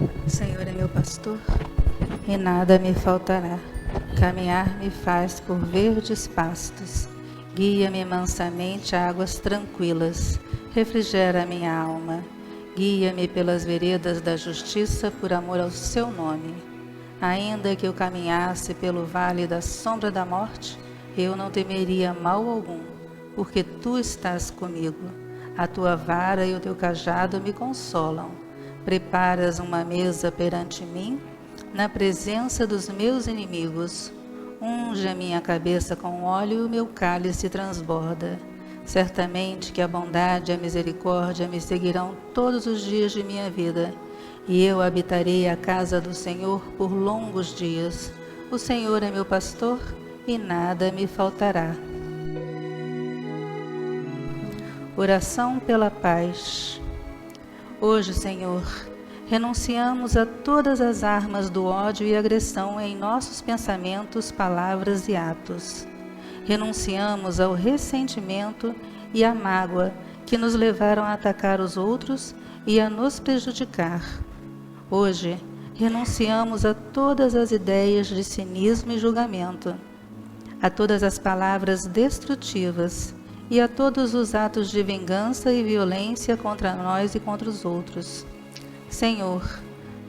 O Senhor é meu pastor e nada me faltará. Caminhar me faz por verdes pastos. Guia-me mansamente a águas tranquilas. Refrigera minha alma. Guia-me pelas veredas da justiça por amor ao seu nome. Ainda que eu caminhasse pelo vale da sombra da morte, eu não temeria mal algum, porque tu estás comigo. A tua vara e o teu cajado me consolam. Preparas uma mesa perante mim, na presença dos meus inimigos. Unge a minha cabeça com óleo e o meu cálice transborda. Certamente que a bondade e a misericórdia me seguirão todos os dias de minha vida, e eu habitarei a casa do Senhor por longos dias. O Senhor é meu pastor e nada me faltará. Oração pela paz. Hoje, Senhor, renunciamos a todas as armas do ódio e agressão em nossos pensamentos, palavras e atos. Renunciamos ao ressentimento e à mágoa que nos levaram a atacar os outros e a nos prejudicar. Hoje, renunciamos a todas as ideias de cinismo e julgamento, a todas as palavras destrutivas e a todos os atos de vingança e violência contra nós e contra os outros. Senhor,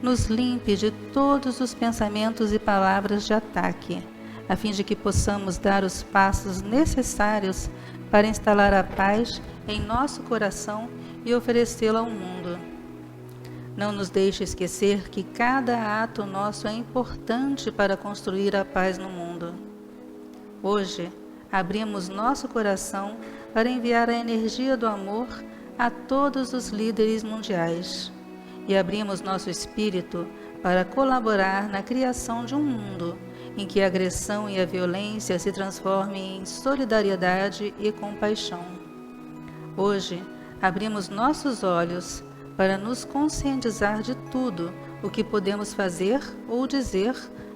nos limpe de todos os pensamentos e palavras de ataque, a fim de que possamos dar os passos necessários para instalar a paz em nosso coração e oferecê-la ao mundo. Não nos deixe esquecer que cada ato nosso é importante para construir a paz no mundo. Hoje, abrimos nosso coração para enviar a energia do amor a todos os líderes mundiais e abrimos nosso espírito para colaborar na criação de um mundo em que a agressão e a violência se transformem em solidariedade e compaixão. Hoje, abrimos nossos olhos para nos conscientizar de tudo o que podemos fazer ou dizer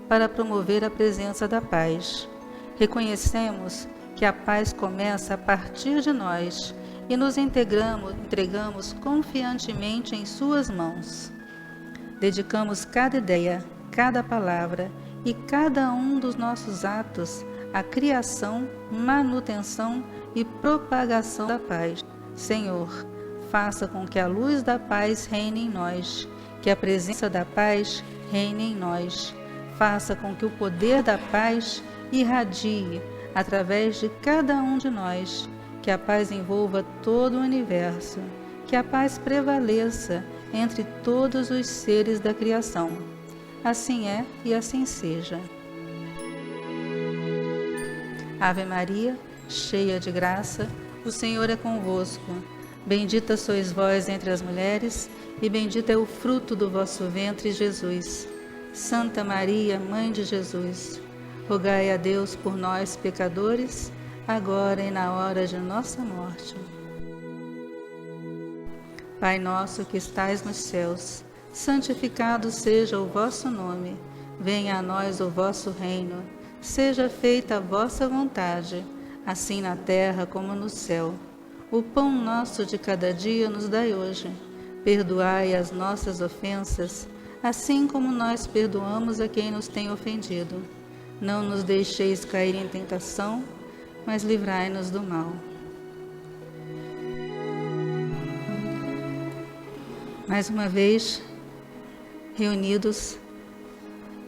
para promover a presença da paz. Reconhecemos que a paz começa a partir de nós e nos entregamos confiantemente em suas mãos. Dedicamos cada ideia, cada palavra e cada um dos nossos atos à criação, manutenção e propagação da paz. Senhor, faça com que a luz da paz reine em nós, que a presença da paz reine em nós. Faça com que o poder da paz irradie através de cada um de nós, que a paz envolva todo o universo, que a paz prevaleça entre todos os seres da criação. Assim é e assim seja. Ave Maria, cheia de graça, o Senhor é convosco. Bendita sois vós entre as mulheres, e bendito é o fruto do vosso ventre, Jesus. Santa Maria, Mãe de Jesus, rogai a Deus por nós, pecadores, agora e na hora de nossa morte. Pai nosso que estais nos céus, santificado seja o vosso nome. Venha a nós o vosso reino. Seja feita a vossa vontade, assim na terra como no céu. O pão nosso de cada dia nos dai hoje. Perdoai as nossas ofensas, assim como nós perdoamos a quem nos tem ofendido. Não nos deixeis cair em tentação, mas livrai-nos do mal. Mais uma vez, reunidos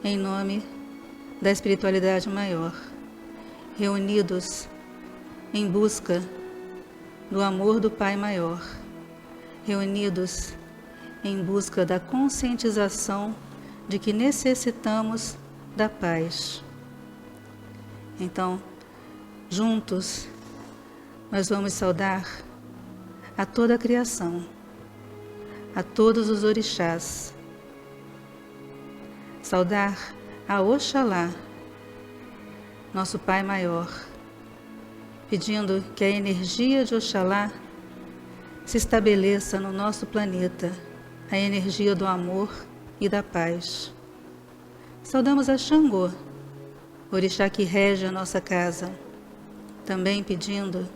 em nome da espiritualidade maior, reunidos em busca do amor do Pai maior, reunidos em busca da conscientização de que necessitamos da paz. Então, juntos, nós vamos saudar a toda a criação, a todos os orixás, saudar a Oxalá, nosso Pai maior, pedindo que a energia de Oxalá se estabeleça no nosso planeta, a energia do amor e da paz. Saudamos a Xangô, orixá que rege a nossa casa, também pedindo,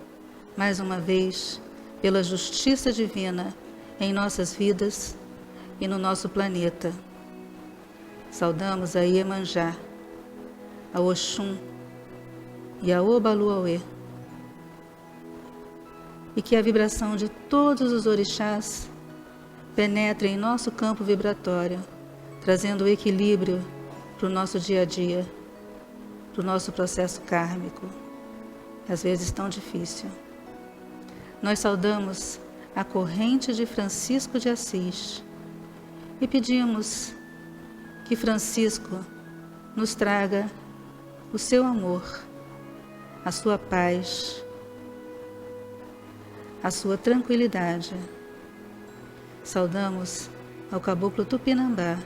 mais uma vez, pela justiça divina em nossas vidas, e no nosso planeta. Saudamos a Iemanjá, a Oxum e a Obaluauê. E que a vibração de todos os orixás penetre em nosso campo vibratório, trazendo o equilíbrio para o nosso dia a dia, para o nosso processo kármico, às vezes tão difícil. Nós saudamos a corrente de Francisco de Assis e pedimos que Francisco nos traga o seu amor, a sua paz, a sua tranquilidade. Saudamos ao Caboclo Tupinambá,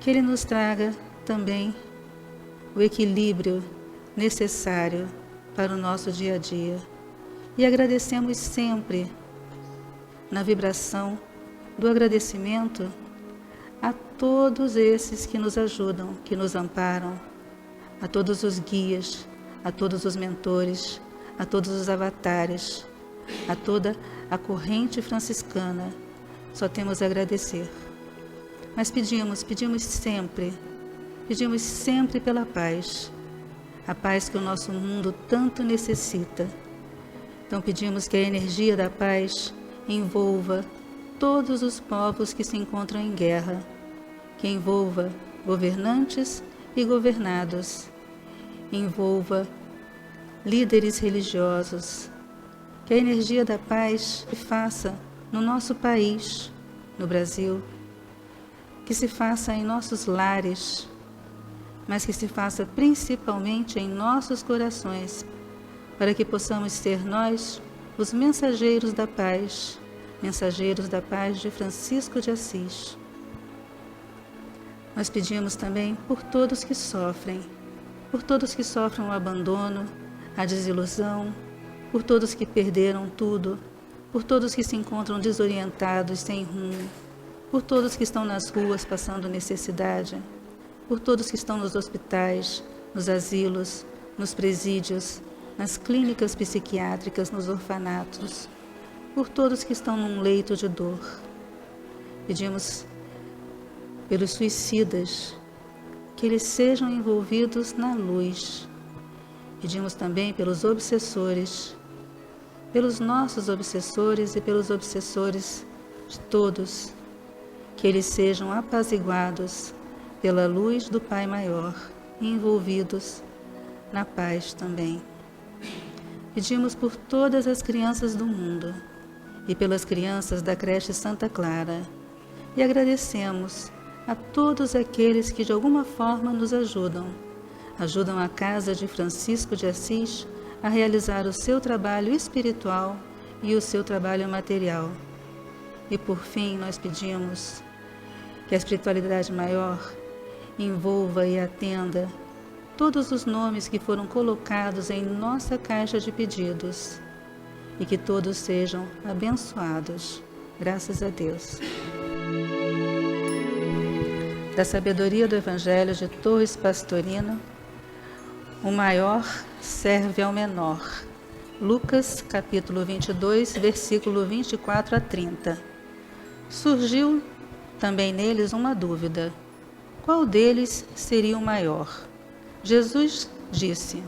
que ele nos traga também o equilíbrio necessário para o nosso dia a dia. E agradecemos sempre, na vibração do agradecimento, a todos esses que nos ajudam, que nos amparam, a todos os guias, a todos os mentores, a todos os avatares, a toda a corrente franciscana. Só temos a agradecer. Mas pedimos sempre pela paz, a paz que o nosso mundo tanto necessita. Então pedimos que a energia da paz envolva todos os povos que se encontram em guerra, que envolva governantes e governados, envolva líderes religiosos, que a energia da paz se faça no nosso país, no Brasil, que se faça em nossos lares, mas que se faça principalmente em nossos corações, para que possamos ser nós os mensageiros da paz de Francisco de Assis. Nós pedimos também por todos que sofrem o abandono, a desilusão, por todos que perderam tudo, por todos que se encontram desorientados, sem rumo, por todos que estão nas ruas passando necessidade, por todos que estão nos hospitais, nos asilos, nos presídios, nas clínicas psiquiátricas, nos orfanatos, por todos que estão num leito de dor. Pedimos pelos suicidas, que eles sejam envolvidos na luz. Pedimos também pelos obsessores, pelos nossos obsessores e pelos obsessores de todos, que eles sejam apaziguados pela luz do Pai Maior e envolvidos na paz também. Pedimos por todas as crianças do mundo e pelas crianças da creche Santa Clara e agradecemos a todos aqueles que de alguma forma nos ajudam a Casa de Francisco de Assis a realizar o seu trabalho espiritual e o seu trabalho material. E por fim nós pedimos que a espiritualidade maior envolva e atenda todos os nomes que foram colocados em nossa caixa de pedidos e que todos sejam abençoados. Graças a Deus. Da sabedoria do Evangelho de Torres Pastorino, o maior serve ao menor. Lucas, capítulo 22, versículo 24 a 30. Surgiu também neles uma dúvida: qual deles seria o maior? Jesus disse: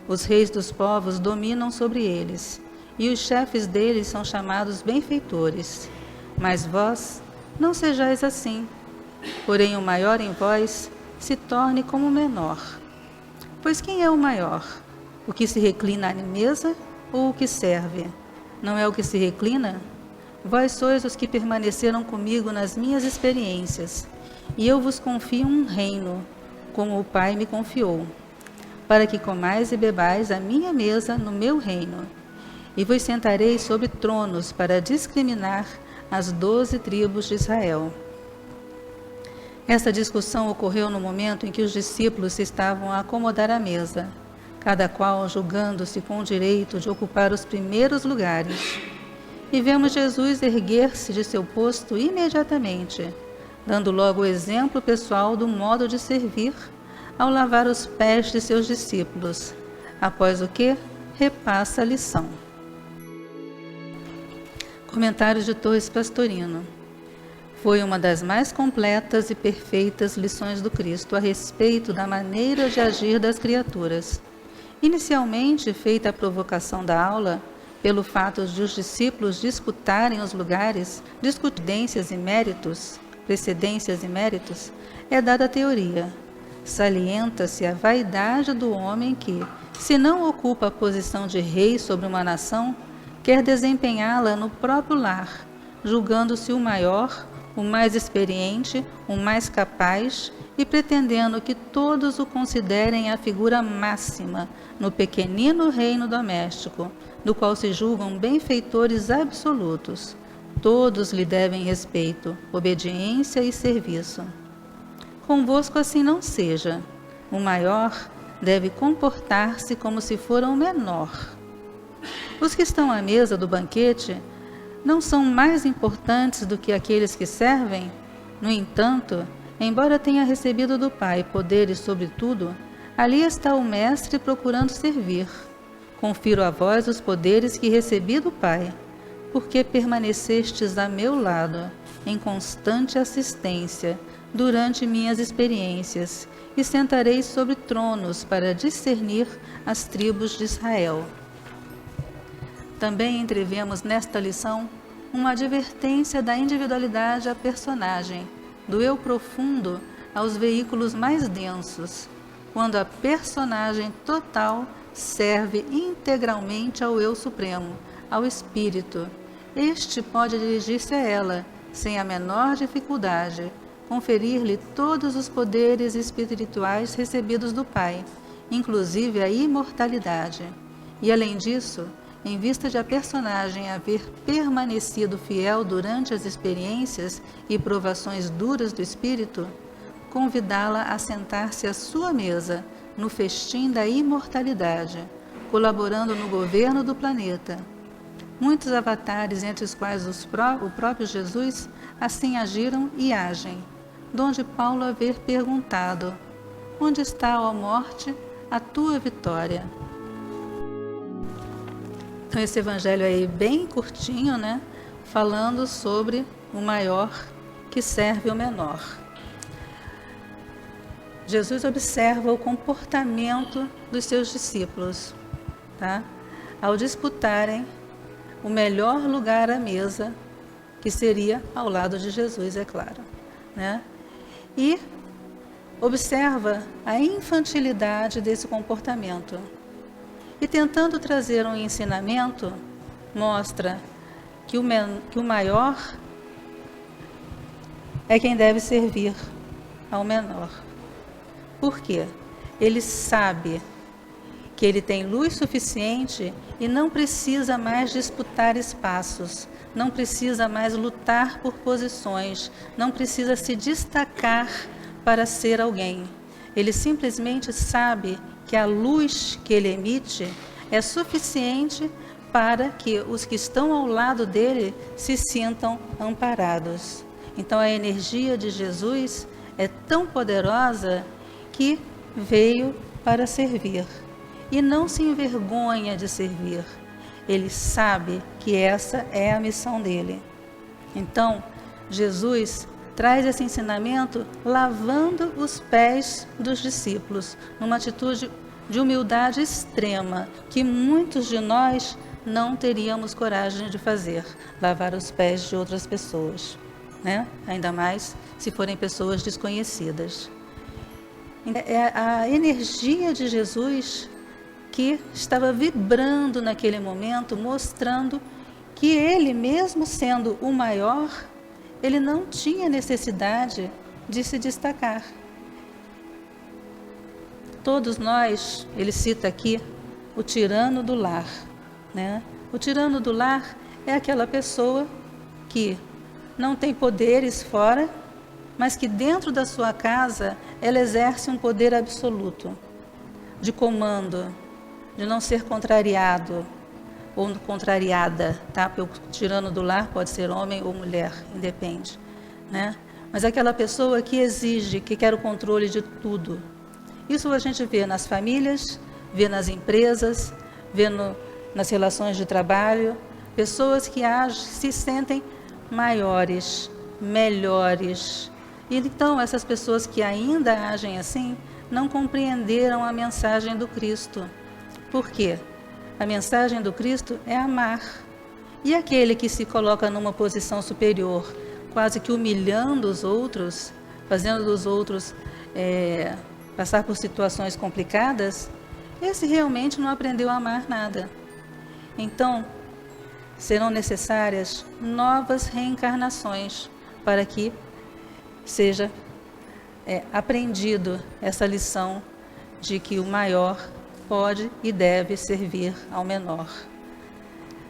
os reis dos povos dominam sobre eles, e os chefes deles são chamados benfeitores. Mas vós não sejais assim, porém o maior em vós se torne como o menor. Pois quem é o maior? O que se reclina à mesa ou o que serve? Não é o que se reclina? Vós sois os que permaneceram comigo nas minhas experiências, e eu vos confio um reino, como o Pai me confiou, para que comais e bebais à minha mesa no meu reino, e vos sentarei sobre tronos para discriminar as 12 tribos de Israel. Esta discussão ocorreu no momento em que os discípulos se estavam a acomodar à mesa, cada qual julgando-se com o direito de ocupar os primeiros lugares. E vemos Jesus erguer-se de seu posto imediatamente, dando logo o exemplo pessoal do modo de servir, ao lavar os pés de seus discípulos, após o que repassa a lição. Comentários de Torres Pastorino. Foi uma das mais completas e perfeitas lições do Cristo a respeito da maneira de agir das criaturas. Inicialmente, feita a provocação da aula, pelo fato de os discípulos disputarem os lugares, precedências e méritos, é dada a teoria. Salienta-se a vaidade do homem que, se não ocupa a posição de rei sobre uma nação, quer desempenhá-la no próprio lar, julgando-se o maior, o mais experiente, o mais capaz e pretendendo que todos o considerem a figura máxima no pequenino reino doméstico, do qual se julgam benfeitores absolutos. Todos lhe devem respeito, obediência e serviço. Convosco assim não seja. O maior deve comportar-se como se fora o menor. Os que estão à mesa do banquete não são mais importantes do que aqueles que servem? No entanto, embora tenha recebido do Pai poderes sobre tudo, ali está o Mestre procurando servir. Confiro a vós os poderes que recebi do Pai, porque permanecestes a meu lado, em constante assistência, durante minhas experiências, e sentareis sobre tronos para discernir as tribos de Israel. Também entrevemos nesta lição uma advertência da individualidade à personagem, do eu profundo aos veículos mais densos, quando a personagem total serve integralmente ao eu supremo, ao espírito. Este pode dirigir-se a ela, sem a menor dificuldade, conferir-lhe todos os poderes espirituais recebidos do Pai, inclusive a imortalidade. E, além disso, em vista de a personagem haver permanecido fiel durante as experiências e provações duras do espírito, convidá-la a sentar-se à sua mesa, no festim da imortalidade, colaborando no governo do planeta. Muitos avatares, entre os quais o próprio Jesus, assim agiram e agem, donde Paulo haver perguntado: onde está, ó morte, a tua vitória? Então, esse evangelho aí bem curtinho, né? Falando sobre o maior que serve o menor. Jesus observa o comportamento dos seus discípulos, tá? Ao disputarem o melhor lugar à mesa, que seria ao lado de Jesus, é claro, né? E observa a infantilidade desse comportamento. E tentando trazer um ensinamento, mostra que o maior é quem deve servir ao menor. Por quê? Ele sabe que ele tem luz suficiente e não precisa mais disputar espaços, não precisa mais lutar por posições, não precisa se destacar para ser alguém. Ele simplesmente sabe que a luz que ele emite é suficiente para que os que estão ao lado dele se sintam amparados. Então a energia de Jesus é tão poderosa que veio para servir e não se envergonha de servir. Ele sabe que essa é a missão dele. Então, Jesus traz esse ensinamento lavando os pés dos discípulos, numa atitude de humildade extrema, que muitos de nós não teríamos coragem de fazer, lavar os pés de outras pessoas, né? Ainda mais se forem pessoas desconhecidas. É a energia de Jesus que estava vibrando naquele momento, mostrando que ele, mesmo sendo o maior, ele não tinha necessidade de se destacar. Todos nós, ele cita aqui, o tirano do lar, né? O tirano do lar é aquela pessoa que não tem poderes fora, mas que dentro da sua casa ela exerce um poder absoluto, de comando, de não ser contrariado ou contrariada, tá? Porque o tirano do lar pode ser homem ou mulher, independe, né? Mas aquela pessoa que exige, que quer o controle de tudo. Isso a gente vê nas famílias, vê nas empresas, vê nas relações de trabalho, pessoas que se sentem maiores, melhores. E então, essas pessoas que ainda agem assim, não compreenderam a mensagem do Cristo. Por quê? A mensagem do Cristo é amar. E aquele que se coloca numa posição superior, quase que humilhando os outros, fazendo dos outros passar por situações complicadas, esse realmente não aprendeu a amar nada. Então, serão necessárias novas reencarnações para que seja aprendido essa lição de que o maior pode e deve servir ao menor.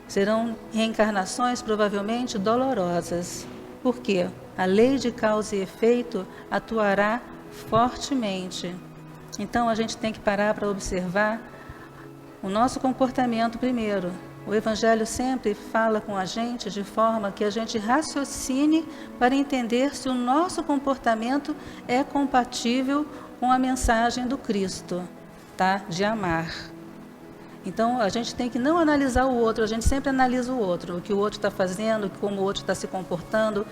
Serão reencarnações provavelmente dolorosas, porque a lei de causa e efeito atuará fortemente. Então a gente tem que parar para observar o nosso comportamento primeiro. O Evangelho sempre fala com a gente de forma que a gente raciocine para entender se o nosso comportamento é compatível com a mensagem do Cristo, tá? De amar. Então, a gente tem que não analisar o outro, a gente sempre analisa o outro, o que o outro está fazendo, como o outro está se comportando,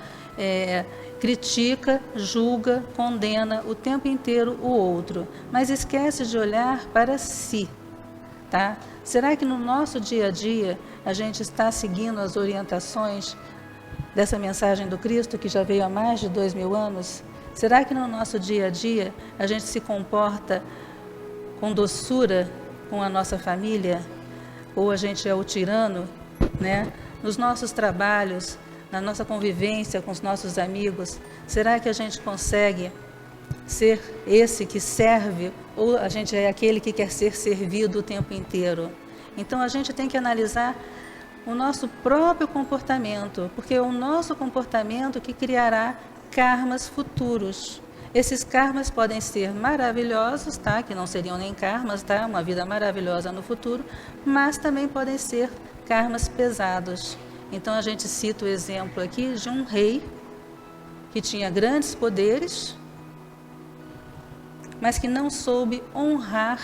critica, julga, condena o tempo inteiro o outro, mas esquece de olhar para si, tá? Será que no nosso dia a dia a gente está seguindo as orientações dessa mensagem do Cristo que já veio há mais de 2000 anos? Será que no nosso dia a dia a gente se comporta com doçura com a nossa família, ou a gente é o tirano, né? Nos nossos trabalhos, na nossa convivência com os nossos amigos, será que a gente consegue ser esse que serve, ou a gente é aquele que quer ser servido o tempo inteiro? Então a gente tem que analisar o nosso próprio comportamento, porque é o nosso comportamento que criará karmas futuros. Esses karmas podem ser maravilhosos, tá? Que não seriam nem karmas, tá? Uma vida maravilhosa no futuro, mas também podem ser karmas pesados. Então a gente cita o exemplo aqui de um rei que tinha grandes poderes, mas que não soube honrar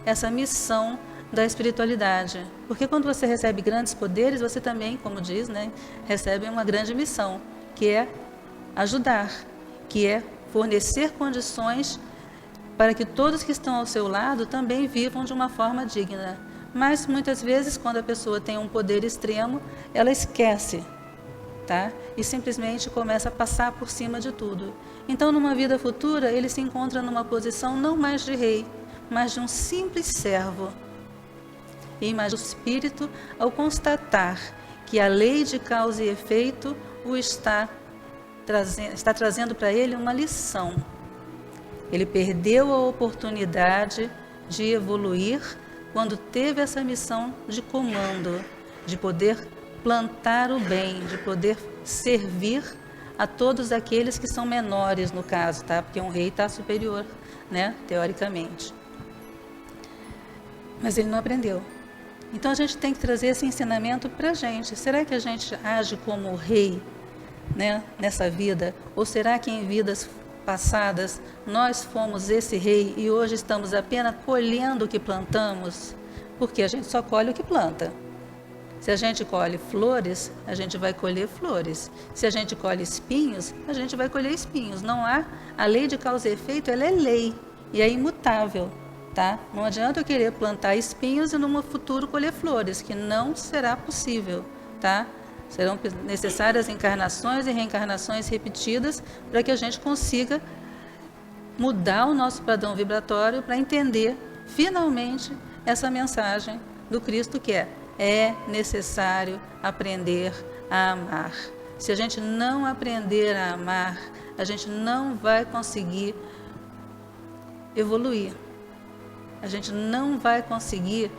essa missão da espiritualidade. Porque quando você recebe grandes poderes, você também, como diz, né, recebe uma grande missão, que é ajudar, que é fornecer condições para que todos que estão ao seu lado também vivam de uma forma digna. Mas muitas vezes, quando a pessoa tem um poder extremo, ela esquece, tá? E simplesmente começa a passar por cima de tudo. Então, numa vida futura, ele se encontra numa posição não mais de rei, mas de um simples servo. E imagina o espírito ao constatar que a lei de causa e efeito o está trazendo para ele uma lição. Ele perdeu a oportunidade de evoluir quando teve essa missão de comando, de poder plantar o bem, de poder servir a todos aqueles que são menores no caso, tá? Porque um rei está superior, né? Teoricamente. Mas ele não aprendeu. Então a gente tem que trazer esse ensinamento para a gente. Será que a gente age como rei, né, nessa vida? Ou será que em vidas passadas nós fomos esse rei e hoje estamos apenas colhendo o que plantamos? Porque a gente só colhe o que planta. Se a gente colhe flores, a gente vai colher flores. Se a gente colhe espinhos, a gente vai colher espinhos. Não há, a lei de causa e efeito, ela é lei e é imutável, tá? Não adianta eu querer plantar espinhos e no futuro colher flores, que não será possível, tá? Serão necessárias encarnações e reencarnações repetidas para que a gente consiga mudar o nosso padrão vibratório para entender finalmente essa mensagem do Cristo, que é necessário aprender a amar. Se a gente não aprender a amar, a gente não vai conseguir evoluir. A gente não vai conseguir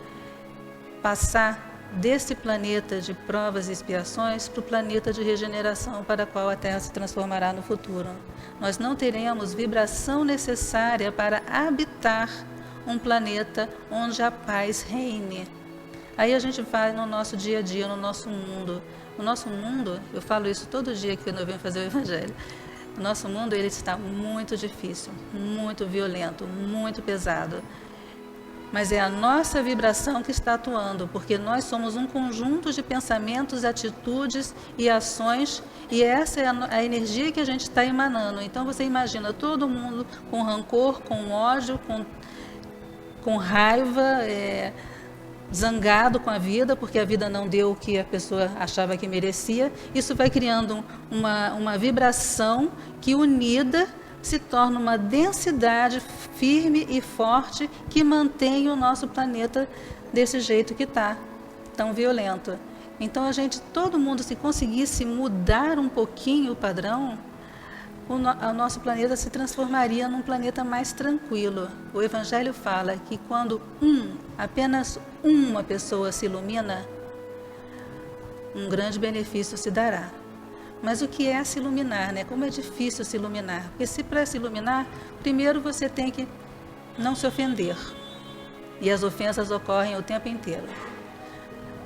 passar desse planeta de provas e expiações para o planeta de regeneração para o qual a Terra se transformará no futuro. Nós não teremos vibração necessária para habitar um planeta onde a paz reine. Aí a gente vai no nosso dia a dia, no nosso mundo. O nosso mundo, eu falo isso todo dia que eu venho fazer o Evangelho, o nosso mundo ele está muito difícil, muito violento, muito pesado. mas é a nossa vibração que está atuando, porque nós somos um conjunto de pensamentos, atitudes e ações, e essa é a energia que a gente está emanando. Então você imagina todo mundo com rancor, com ódio, com raiva, zangado com a vida, porque a vida não deu o que a pessoa achava que merecia. Isso vai criando uma vibração que, unida, se torna uma densidade firme e forte que mantém o nosso planeta desse jeito que está, tão violento. Então todo mundo, se conseguisse mudar um pouquinho o padrão, o nosso planeta se transformaria num planeta mais tranquilo. O Evangelho fala que quando apenas uma pessoa se ilumina, um grande benefício se dará. Mas o que é se iluminar, né? Como é difícil se iluminar. Porque para se iluminar, primeiro você tem que não se ofender. E as ofensas ocorrem o tempo inteiro.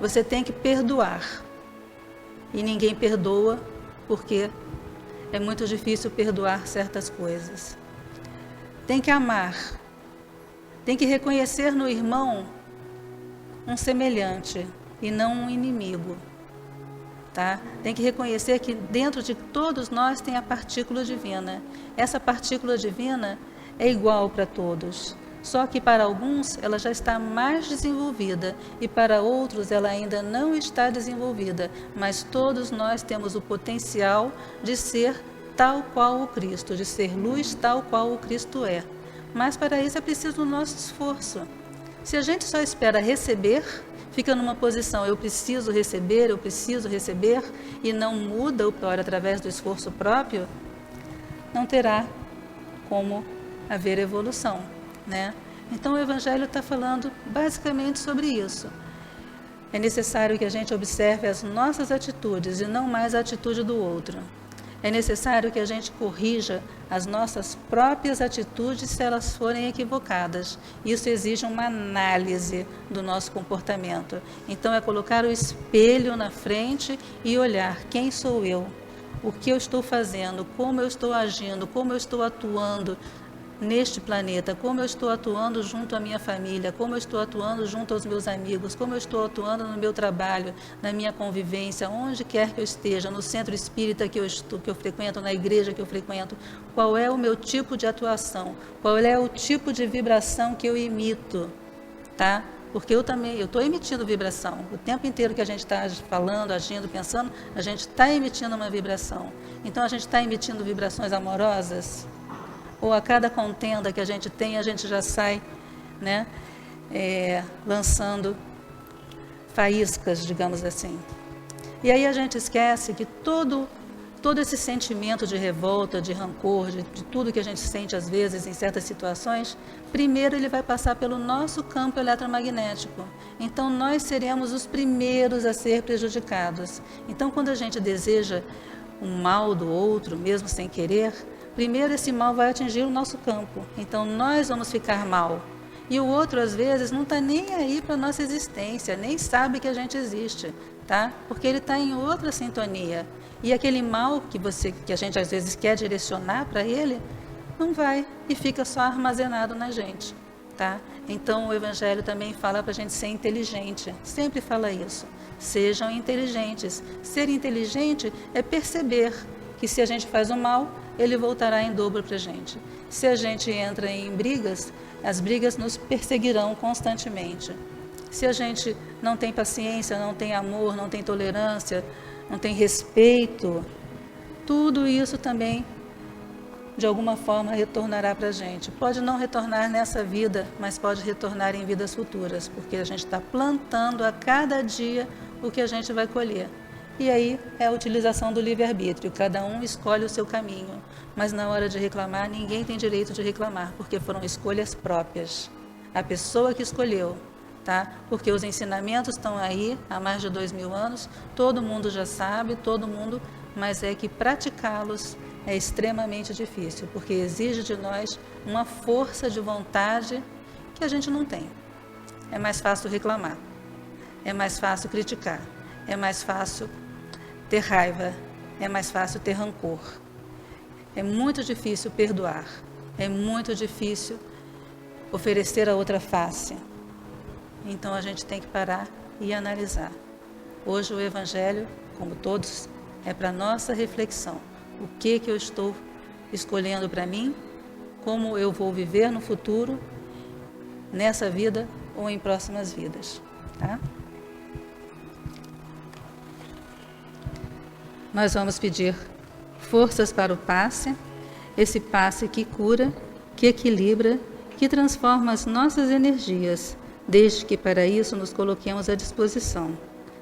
Você tem que perdoar. E ninguém perdoa porque é muito difícil perdoar certas coisas. Tem que amar. Tem que reconhecer no irmão um semelhante e não um inimigo. Tá? Tem que reconhecer que dentro de todos nós tem a partícula divina. Essa partícula divina é igual para todos, só que para alguns ela já está mais desenvolvida e para outros ela ainda não está desenvolvida, mas todos nós temos o potencial de ser tal qual o Cristo, de ser luz tal qual o Cristo é. Mas para isso é preciso o nosso esforço. Se a gente só espera receber, fica numa posição eu preciso receber, e não muda o pior através do esforço próprio, não terá como haver evolução, né? Então o Evangelho está falando basicamente sobre isso. É necessário que a gente observe as nossas atitudes e não mais a atitude do outro. É necessário que a gente corrija as nossas próprias atitudes se elas forem equivocadas. Isso exige uma análise do nosso comportamento. Então é colocar o espelho na frente e olhar quem sou eu, o que eu estou fazendo, como eu estou agindo, como eu estou atuando neste planeta, como eu estou atuando junto à minha família, como eu estou atuando junto aos meus amigos, como eu estou atuando no meu trabalho, na minha convivência, onde quer que eu esteja, no centro espírita que eu frequento, na igreja que eu frequento, qual é o meu tipo de atuação, qual é o tipo de vibração que eu emito, tá? Porque eu estou emitindo vibração. O tempo inteiro que a gente está falando, agindo, pensando, a gente está emitindo uma vibração. Então a gente está emitindo vibrações amorosas, ou a cada contenda que a gente tem, a gente já sai, né, lançando faíscas, digamos assim. E aí a gente esquece que todo esse sentimento de revolta, de rancor, de tudo que a gente sente às vezes em certas situações, primeiro ele vai passar pelo nosso campo eletromagnético. Então nós seremos os primeiros a ser prejudicados. Então quando a gente deseja o mal do outro, mesmo sem querer, primeiro esse mal vai atingir o nosso campo, então nós vamos ficar mal. E o outro, às vezes, não está nem aí para a nossa existência, nem sabe que a gente existe, tá? Porque ele está em outra sintonia. E aquele mal que a gente, às vezes, quer direcionar para ele, não vai e fica só armazenado na gente, tá? Então, o Evangelho também fala para a gente ser inteligente, sempre fala isso. Sejam inteligentes. Ser inteligente é perceber que se a gente faz o mal, ele voltará em dobro para a gente. Se a gente entra em brigas, as brigas nos perseguirão constantemente. Se a gente não tem paciência, não tem amor, não tem tolerância, não tem respeito, tudo isso também, de alguma forma, retornará para a gente. Pode não retornar nessa vida, mas pode retornar em vidas futuras, porque a gente está plantando a cada dia o que a gente vai colher. E aí é a utilização do livre-arbítrio, cada um escolhe o seu caminho, mas na hora de reclamar, ninguém tem direito de reclamar, porque foram escolhas próprias. A pessoa que escolheu, tá? Porque os ensinamentos estão aí há mais de 2000 anos, todo mundo já sabe, mas é que praticá-los é extremamente difícil, porque exige de nós uma força de vontade que a gente não tem. É mais fácil reclamar, é mais fácil criticar, é mais fácil ter raiva, é mais fácil ter rancor. É muito difícil perdoar, é muito difícil oferecer a outra face, Então a gente tem que parar e analisar. Hoje o Evangelho, como todos, é para nossa reflexão. O que eu estou escolhendo para mim, como eu vou viver no futuro, nessa vida ou em próximas vidas. Tá? Nós vamos pedir forças para o passe, esse passe que cura, que equilibra, que transforma as nossas energias, desde que para isso nos coloquemos à disposição.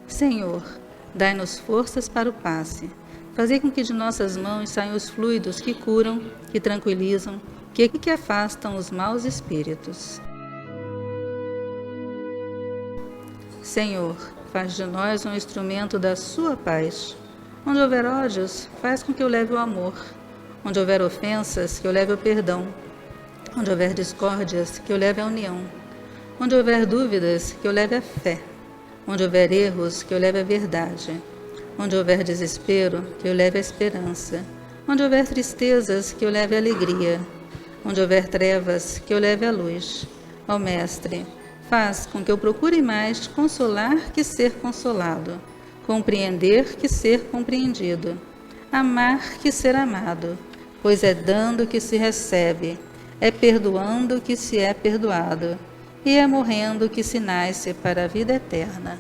Senhor, dai-nos forças para o passe. Fazei com que de nossas mãos saiam os fluidos que curam, que tranquilizam, que afastam os maus espíritos. Senhor, faz de nós um instrumento da sua paz. Onde houver ódios, faz com que eu leve o amor. Onde houver ofensas, que eu leve o perdão. Onde houver discórdias, que eu leve a união. Onde houver dúvidas, que eu leve a fé. Onde houver erros, que eu leve a verdade. Onde houver desespero, que eu leve a esperança. Onde houver tristezas, que eu leve a alegria. Onde houver trevas, que eu leve a luz. Ó Mestre, faz com que eu procure mais consolar que ser consolado, compreender que ser compreendido, amar que ser amado, pois é dando que se recebe, é perdoando que se é perdoado, e é morrendo que se nasce para a vida eterna.